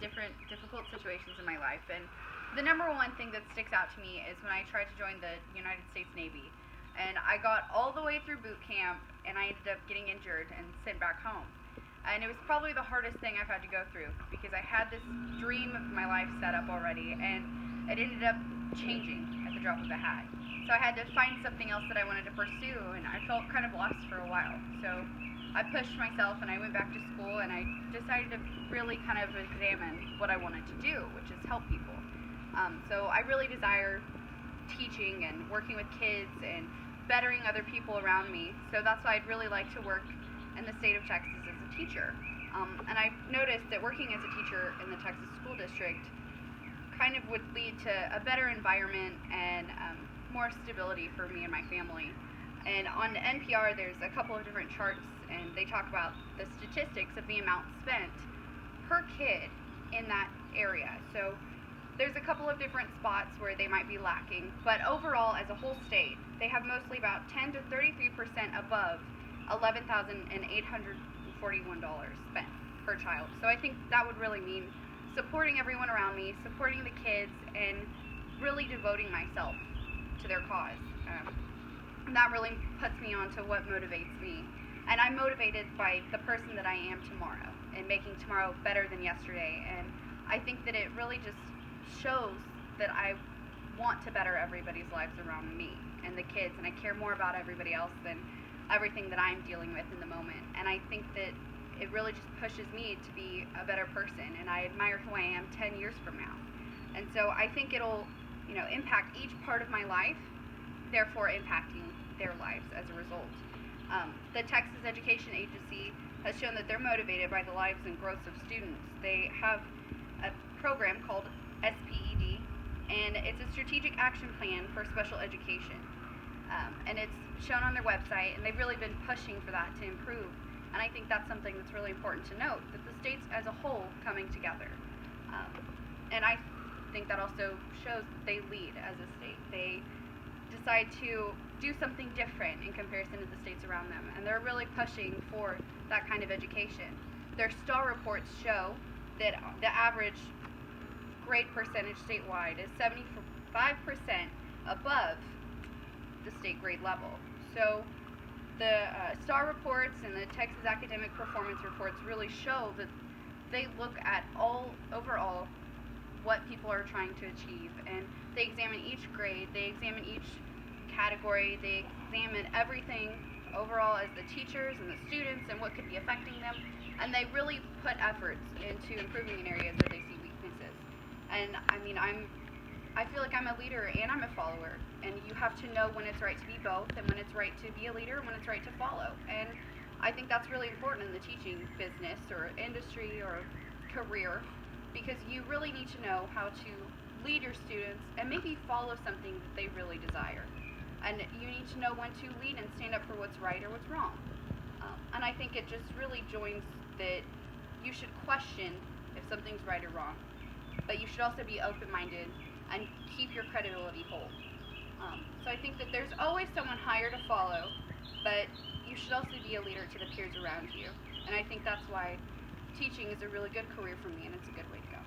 different difficult situations in my life, and the number one thing that sticks out to me is when I tried to join the United States Navy, and I got all the way through boot camp, and I ended up getting injured and sent back home. And it was probably the hardest thing I've had to go through because I had this dream of my life set up already, and it ended up changing at the drop of a hat. So I had to find something else that I wanted to pursue, and I felt kind of lost for a while. So I pushed myself, and I went back to school, and I decided to really kind of examine what I wanted to do, which is help people. So I really desire teaching and working with kids and bettering other people around me. So that's why I'd really like to work in the state of Texas as a teacher. And I've noticed that working as a teacher in the Texas school district kind of would lead to a better environment and more stability for me and my family. And on NPR, there's a couple of different charts, and they talk about the statistics of the amount spent per kid in that area. So there's a couple of different spots where they might be lacking, but overall, as a whole state, they have mostly about 10 to 33% above $11,841 spent per child. So I think that would really mean supporting everyone around me, supporting the kids, and really devoting myself to their cause. That really puts me on to what motivates me. And I'm motivated by the person that I am tomorrow and making tomorrow better than yesterday. And I think that it really just shows that I want to better everybody's lives around me and the kids, and I care more about everybody else than everything that I'm dealing with in the moment. And I think that it really just pushes me to be a better person, and I admire who I am 10 years from now. And so I think it'll, impact each part of my life, therefore impacting their lives as a result. The Texas Education Agency has shown that they're motivated by the lives and growths of students. They have a program called SPED, and it's a strategic action plan for special education. And it's shown on their website, and they've really been pushing for that to improve. And I think that's something that's really important to note, that the states as a whole coming together. And I think that also shows that they lead as a state. They decide to do something different in comparison to the states around them, and they're really pushing for that kind of education. Their STAR reports show that the average grade percentage statewide is 75% above the state grade level. So the STAR reports and the Texas Academic Performance reports really show that they look at overall what people are trying to achieve, and they examine each grade, they examine each category, they examine everything overall as the teachers and the students and what could be affecting them, and they really put efforts into improving in areas where they see weaknesses. And I feel like I'm a leader and I'm a follower, and you have to know when it's right to be both, and when it's right to be a leader and when it's right to follow. And I think that's really important in the teaching business or industry or career, because you really need to know how to lead your students and maybe follow something that they really desire. And you need to know when to lead and stand up for what's right or what's wrong. And I think it just really joins that you should question if something's right or wrong, but you should also be open-minded and keep your credibility whole. So I think that there's always someone higher to follow, but you should also be a leader to the peers around you. And I think that's why teaching is a really good career for me, and it's a good way to go.